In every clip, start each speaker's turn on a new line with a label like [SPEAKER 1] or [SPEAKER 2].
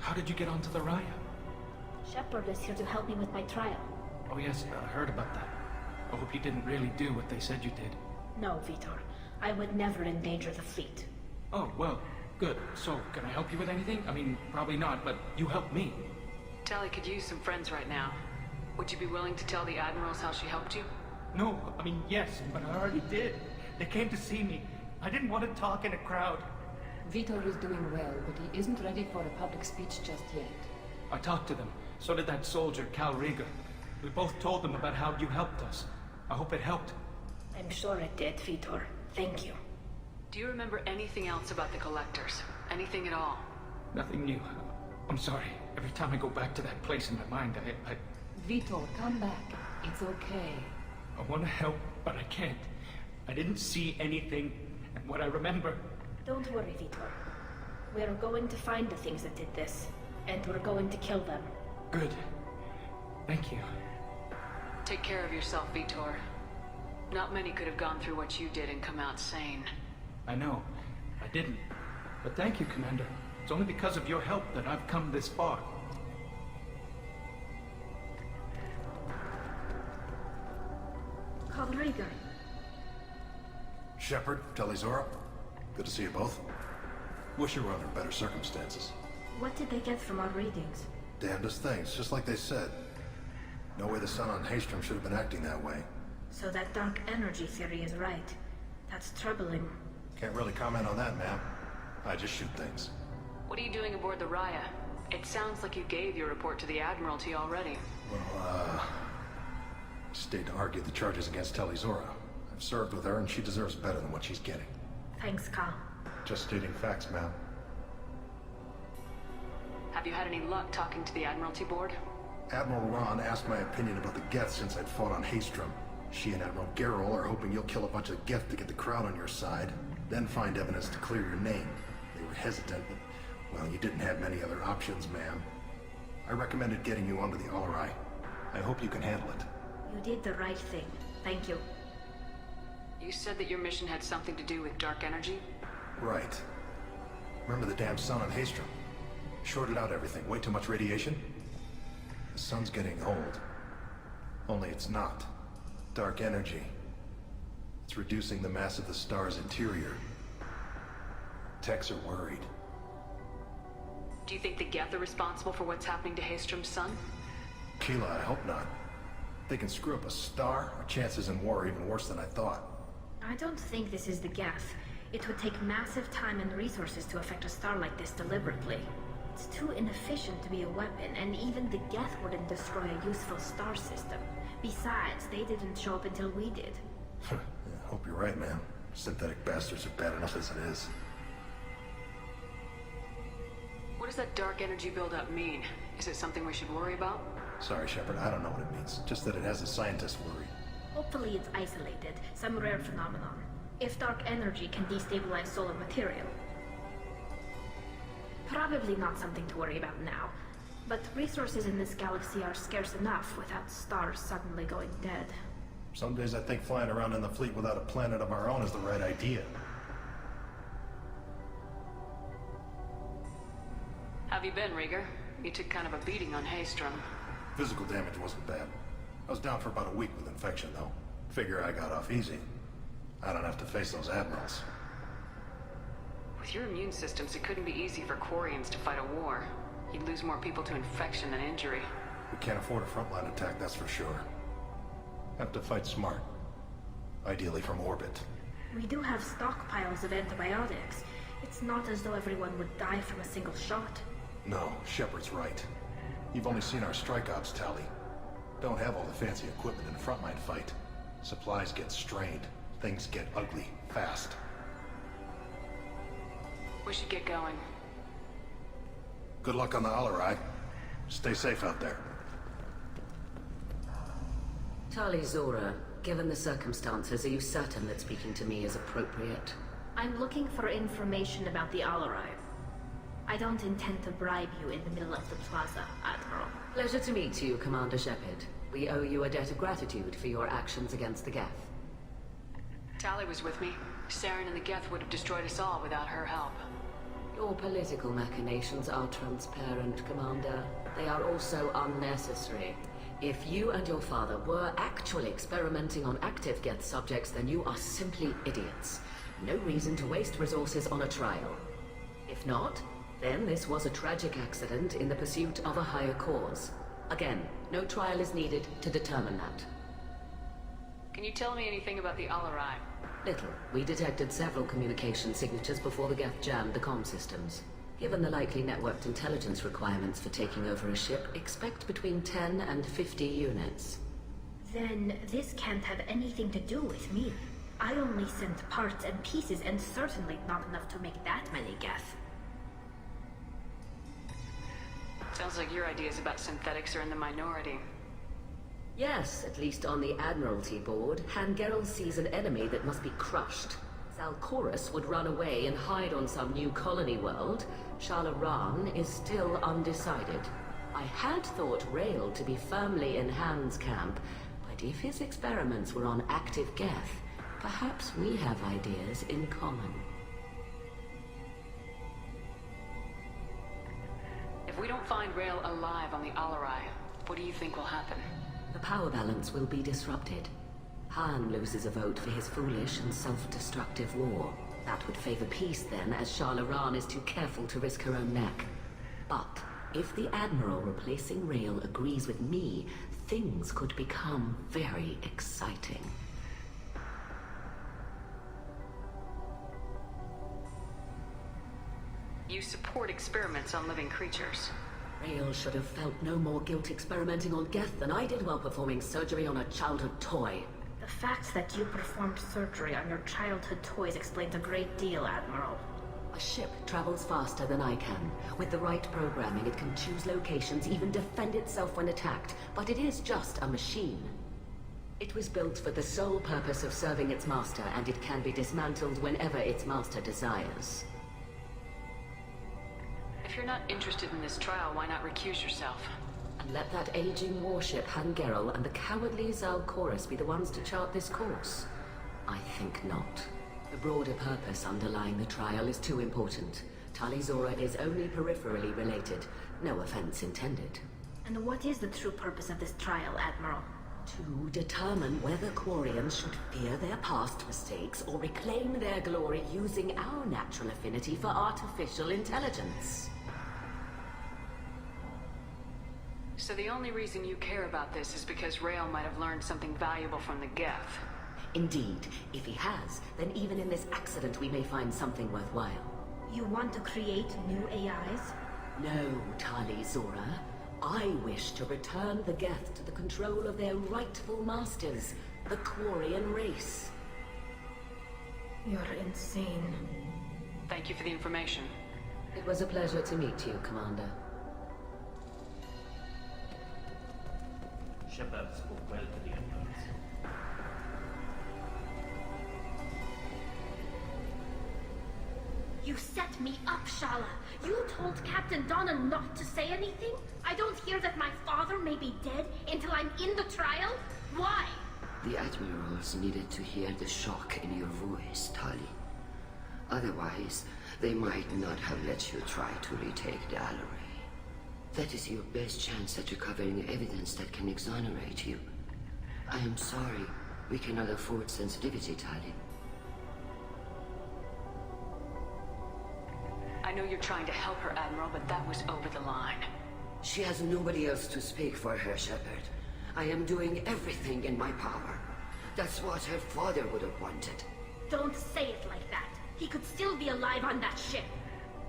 [SPEAKER 1] How did you get onto the Raya?
[SPEAKER 2] Shepherdess here to help me with my trial.
[SPEAKER 1] Oh yes, I heard about that. I hope you didn't really do what they said you did.
[SPEAKER 2] No, Vitor. I would never endanger the fleet.
[SPEAKER 1] Oh, well, good. So, can I help you with anything? I mean, probably not, but you helped me.
[SPEAKER 3] Tali could use some friends right now. Would you be willing to tell the Admirals how she helped you?
[SPEAKER 1] No, I mean, yes, but I already did. They came to see me. I didn't want to talk in a crowd.
[SPEAKER 4] Vitor is doing well, but he isn't ready for a public speech just yet.
[SPEAKER 1] I talked to them. So did that soldier, Draeger. We both told them about how you helped us. I hope it helped.
[SPEAKER 2] I'm sure it did, Vitor. Thank you.
[SPEAKER 3] Do you remember anything else about the Collectors? Anything at all?
[SPEAKER 1] Nothing new. I'm sorry. Every time I go back to that place in my mind, I
[SPEAKER 4] Vitor, come back. It's okay.
[SPEAKER 1] want to help, but I can't. I didn't see anything, and what I remember...
[SPEAKER 2] Don't worry, Vitor. We're going to find the things that did this, and we're going to kill them.
[SPEAKER 1] Good. Thank you.
[SPEAKER 3] Take care of yourself, Vitor. Not many could have gone through what you did and come out sane.
[SPEAKER 1] I know. I didn't. But thank you, Commander. It's only because of your help that I've come this far.
[SPEAKER 2] Draeger.
[SPEAKER 5] Shepard, Tali Zorah. Good to see you both. Wish you were under better circumstances.
[SPEAKER 2] What did they get from our readings?
[SPEAKER 5] Damnedest things, just like they said. No way the sun on Haystrom should have been acting that way.
[SPEAKER 2] So that dark energy theory is right. That's troubling.
[SPEAKER 5] Can't really comment on that, ma'am. I just shoot things.
[SPEAKER 3] What are you doing aboard the Raya? It sounds like you gave your report to the Admiralty already.
[SPEAKER 5] Well, stayed to argue the charges against Tali Zorah. I've served with her, and she deserves better than what she's getting.
[SPEAKER 2] Thanks, Cal.
[SPEAKER 5] Just stating facts, ma'am.
[SPEAKER 3] Have you had any luck talking to the Admiralty board?
[SPEAKER 5] Admiral Ron asked my opinion about the Geth since I'd fought on Haystrom. She and Admiral Gerrel are hoping you'll kill a bunch of Geth to get the crowd on your side, then find evidence to clear your name. They were hesitant, but, well, you didn't have many other options, ma'am. I recommended getting you onto the Alarai. I hope you can handle it.
[SPEAKER 2] You did the right thing. Thank you.
[SPEAKER 3] You said that your mission had something to do with dark energy?
[SPEAKER 5] Right. Remember the damn sun on Haystrom? Shorted out everything. Way too much radiation? The sun's getting old. Only it's not. Dark energy. It's reducing the mass of the star's interior. Techs are worried.
[SPEAKER 3] Do you think the Geth are responsible for what's happening to Haystrom's sun?
[SPEAKER 5] Keela, I hope not. If they can screw up a star, our chances in war are even worse than I thought.
[SPEAKER 2] I don't think this is the Geth. It would take massive time and resources to affect a star like this deliberately. It's too inefficient to be a weapon, and even the Geth wouldn't destroy a useful star system. Besides, they didn't show up until we did.
[SPEAKER 5] Yeah, hope you're right, man. Synthetic bastards are bad enough as it is.
[SPEAKER 3] What does that dark energy buildup mean? Is it something we should worry about?
[SPEAKER 5] Sorry, Shepard, I don't know what it means. Just that it has the scientists worried.
[SPEAKER 2] Hopefully it's isolated, some rare phenomenon. If dark energy can destabilize solar material. Probably not something to worry about now. But resources in this galaxy are scarce enough without stars suddenly going dead.
[SPEAKER 5] Some days I think flying around in the fleet without a planet of our own is the right idea.
[SPEAKER 3] Have you been, Rieger? You took kind of a beating on Haystrom.
[SPEAKER 5] Physical damage wasn't bad. I was down for about a week with infection, though. Figure I got off easy. I don't have to face those admirals.
[SPEAKER 3] With your immune systems, it couldn't be easy for Quarians to fight a war. You'd lose more people to infection than injury.
[SPEAKER 5] We can't afford a frontline attack, that's for sure. Have to fight smart. Ideally from orbit.
[SPEAKER 2] We do have stockpiles of antibiotics. It's not as though everyone would die from a single shot.
[SPEAKER 5] No, Shepard's right. You've only seen our strike ops, Tali. Don't have all the fancy equipment in a frontline fight. Supplies get strained. Things get ugly, fast.
[SPEAKER 3] We should get going.
[SPEAKER 5] Good luck on the Alarai. Stay safe out there.
[SPEAKER 6] Tali Zorah, given the circumstances, are you certain that speaking to me is appropriate?
[SPEAKER 2] I'm looking for information about the Alarai. I don't intend to bribe you in the middle of the plaza, Admiral.
[SPEAKER 6] Pleasure to meet you, Commander Shepard. We owe you a debt of gratitude for your actions against the Geth.
[SPEAKER 3] Tali was with me. Saren and the Geth would have destroyed us all without her help.
[SPEAKER 6] Your political machinations are transparent, Commander. They are also unnecessary. If you and your father were actually experimenting on active Geth subjects, then you are simply idiots. No reason to waste resources on a trial. If not, then this was a tragic accident in the pursuit of a higher cause. Again, no trial is needed to determine that.
[SPEAKER 3] Can you tell me anything about the Alarai?
[SPEAKER 6] Little. We detected several communication signatures before the Geth jammed the comm systems. Given the likely networked intelligence requirements for taking over a ship, expect between 10 and 50 units.
[SPEAKER 2] Then this can't have anything to do with me. I only sent parts and pieces, and certainly not enough to make that many Geth.
[SPEAKER 3] Sounds like your ideas about synthetics are in the minority.
[SPEAKER 6] Yes, at least on the Admiralty board, Hangerel sees an enemy that must be crushed. Zalcorus would run away and hide on some new colony world. Shalaran is still undecided. I had thought Rael to be firmly in Han's camp, but if his experiments were on active Geth, perhaps we have ideas in common.
[SPEAKER 3] If we don't find Rael alive on the Alarai, what do you think will happen?
[SPEAKER 6] The power balance will be disrupted. Han loses a vote for his foolish and self-destructive war. That would favor peace then, as Shalaran is too careful to risk her own neck. But if the Admiral replacing Rael agrees with me, things could become very exciting.
[SPEAKER 3] You support experiments on living creatures.
[SPEAKER 6] Rael should have felt no more guilt experimenting on Geth than I did while performing surgery on a childhood toy.
[SPEAKER 2] The fact that you performed surgery on your childhood toys explains a great deal, Admiral.
[SPEAKER 6] A ship travels faster than I can. With the right programming, it can choose locations, even defend itself when attacked. But it is just a machine. It was built for the sole purpose of serving its master, and it can be dismantled whenever its master desires.
[SPEAKER 3] If you're not interested in this trial, why not recuse yourself?
[SPEAKER 6] And let that aging warship Hangerel and the cowardly Zalcorus be the ones to chart this course? I think not. The broader purpose underlying the trial is too important. Tali Zorah is only peripherally related. No offense intended.
[SPEAKER 2] And what is the true purpose of this trial, Admiral?
[SPEAKER 6] To determine whether Quarians should fear their past mistakes or reclaim their glory using our natural affinity for artificial intelligence.
[SPEAKER 3] So the only reason you care about this is because Rael might have learned something valuable from the Geth.
[SPEAKER 6] Indeed. If he has, then even in this accident we may find something worthwhile.
[SPEAKER 2] You want to create new AIs?
[SPEAKER 6] No, Tali Zorah. I wish to return the Geth to the control of their rightful masters, the Quarian race.
[SPEAKER 2] You're insane.
[SPEAKER 3] Thank you for the information.
[SPEAKER 6] It was a pleasure to meet you, Commander.
[SPEAKER 7] Shepherdess spoke well to the Emperors.
[SPEAKER 2] You set me up, Shala. You told Captain Donna not to say anything? I don't hear that my father may be dead until I'm in the trial? Why?
[SPEAKER 8] The Admirals needed to hear the shock in your voice, Tali. Otherwise, they might not have let you try to retake the Alarai. That is your best chance at recovering evidence that can exonerate you. I am sorry. We cannot afford sensitivity, Tali.
[SPEAKER 3] I know you're trying to help her, Admiral, but that was over the line.
[SPEAKER 8] She has nobody else to speak for her, Shepard. I am doing everything in my power. That's what her father would have wanted.
[SPEAKER 2] Don't say it like that. He could still be alive on that ship.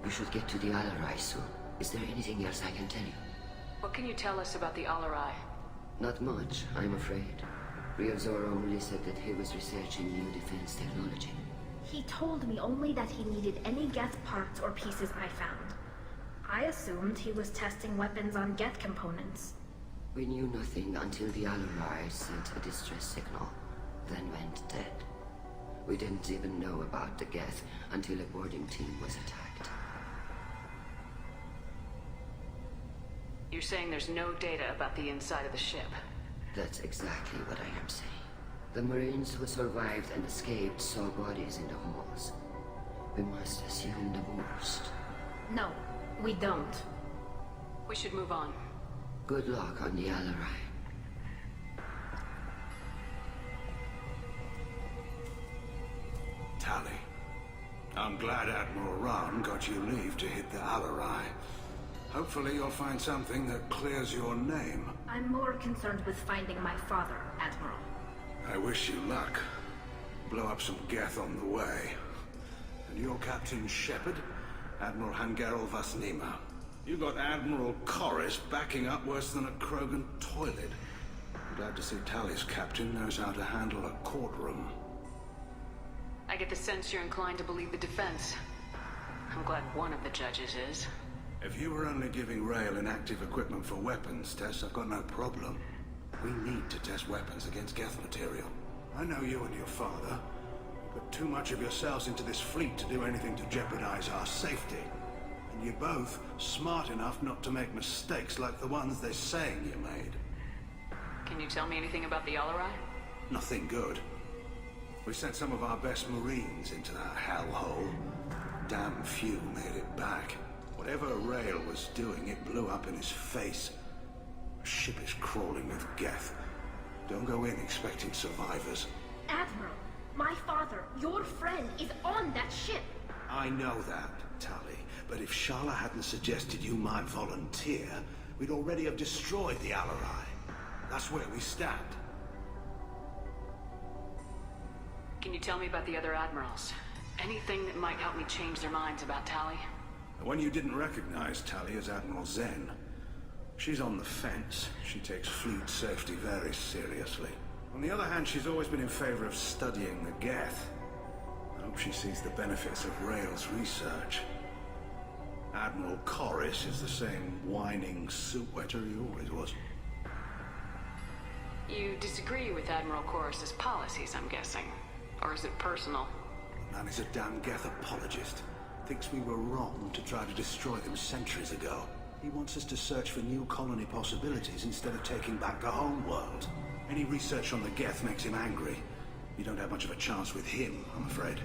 [SPEAKER 8] You should get to the Alarai soon. Is there anything else I can tell you?
[SPEAKER 3] What can you tell us about the Alarai?
[SPEAKER 8] Not much, I'm afraid. Rio Zorah only said that he was researching new defense technology.
[SPEAKER 2] He told me only that he needed any Geth parts or pieces I found. I assumed he was testing weapons on Geth components.
[SPEAKER 8] We knew nothing until the Alarai sent a distress signal, then went dead. We didn't even know about the Geth until a boarding team was attacked.
[SPEAKER 3] You're saying there's no data about the inside of the ship?
[SPEAKER 8] That's exactly what I am saying. The Marines who survived and escaped saw bodies in the halls. We must assume the worst.
[SPEAKER 2] No, we don't.
[SPEAKER 3] We should move on.
[SPEAKER 8] Good luck on the Alarai.
[SPEAKER 9] Tali, I'm glad Admiral Ram got you leave to hit the Alarai. Hopefully you'll find something that clears your name.
[SPEAKER 2] I'm more concerned with finding my father, Admiral.
[SPEAKER 9] I wish you luck. Blow up some Geth on the way. And your Captain Shepherd, Admiral Hangerel Vasnima. You got Admiral Corris backing up worse than a Krogan toilet. I'm glad to see Tali's captain knows how to handle a courtroom.
[SPEAKER 3] I get the sense you're inclined to believe the defense. I'm glad one of the judges is.
[SPEAKER 9] If you were only giving Rail inactive equipment for weapons tests, I've got no problem. We need to test weapons against Geth material. I know you and your father. You put too much of yourselves into this fleet to do anything to jeopardize our safety. And you're both smart enough not to make mistakes like the ones they're saying you made.
[SPEAKER 3] Can you tell me anything about the Alarai?
[SPEAKER 9] Nothing good. We sent some of our best Marines into that hellhole. Damn few made it back. Whatever Rail was doing, it blew up in his face. The ship is crawling with Geth. Don't go in expecting survivors.
[SPEAKER 2] Admiral, my father, your friend, is on that ship.
[SPEAKER 9] I know that, Tali. But if Shala hadn't suggested you might volunteer, we'd already have destroyed the Alarai. That's where we stand.
[SPEAKER 3] Can you tell me about the other admirals? Anything that might help me change their minds about Tali?
[SPEAKER 9] The one you didn't recognize, Tali, is Admiral Zen. She's on the fence. She takes fleet safety very seriously. On the other hand, she's always been in favor of studying the Geth. I hope she sees the benefits of Rail's research. Admiral Corris is the same whining soup wetter he always was.
[SPEAKER 3] You disagree with Admiral Corris's policies, I'm guessing. Or is it personal?
[SPEAKER 9] The man is a damn Geth apologist. Thinks we were wrong to try to destroy them centuries ago. He wants us to search for new colony possibilities instead of taking back the home world. Any research on the Geth makes him angry. You don't have much of a chance with him, I'm afraid.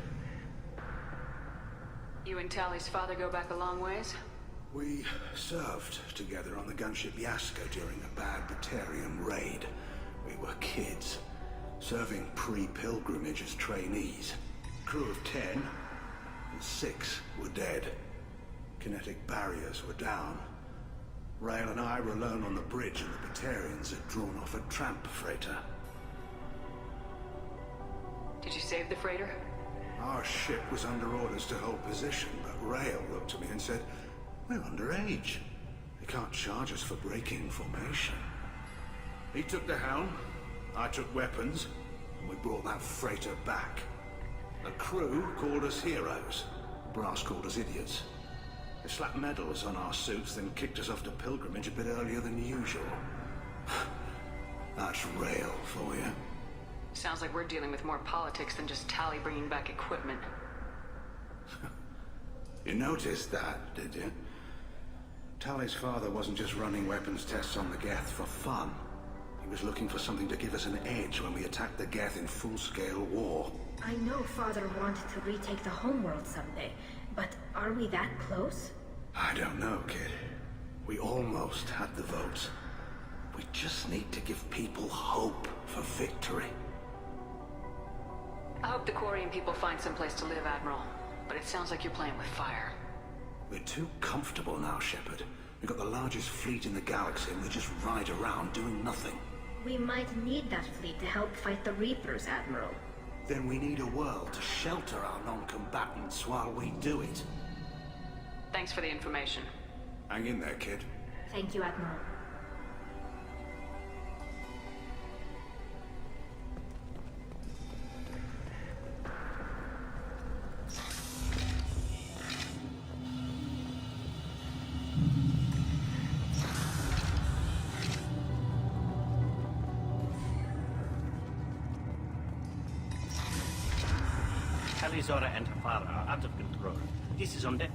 [SPEAKER 3] You and Tali's father go back a long ways?
[SPEAKER 9] We served together on the gunship Yaska during a bad Batarian raid. We were kids, serving pre-pilgrimage as trainees. Crew of 10, and 6 were dead. Kinetic barriers were down. Rail and I were alone on the bridge, and the Batarians had drawn off a tramp freighter.
[SPEAKER 3] Did you save the freighter?
[SPEAKER 9] Our ship was under orders to hold position, but Rail looked at me and said, "We're underage. They can't charge us for breaking formation." He took the helm, I took weapons, and we brought that freighter back. The crew called us heroes. The brass called us idiots. They slapped medals on our suits, then kicked us off to pilgrimage a bit earlier than usual. That's Rail for you.
[SPEAKER 3] Sounds like we're dealing with more politics than just Tali bringing back equipment.
[SPEAKER 9] You noticed that, did you? Tali's father wasn't just running weapons tests on the Geth for fun. He was looking for something to give us an edge when we attacked the Geth in full-scale war.
[SPEAKER 2] I know Father wanted to retake the homeworld someday, but are we that close?
[SPEAKER 9] I don't know, kid. We almost had the votes. We just need to give people hope for victory.
[SPEAKER 3] I hope the Quarian people find some place to live, Admiral. But it sounds like you're playing with fire.
[SPEAKER 9] We're too comfortable now, Shepherd. We've got the largest fleet in the galaxy and we just ride around doing nothing.
[SPEAKER 2] We might need that fleet to help fight the Reapers, Admiral.
[SPEAKER 9] Then we need a world to shelter our non-combatants while we do it.
[SPEAKER 3] Thanks for the information.
[SPEAKER 9] Hang in there, kid.
[SPEAKER 2] Thank you, Admiral.
[SPEAKER 7] Tali Zorah and her father are out of control. This is on deck.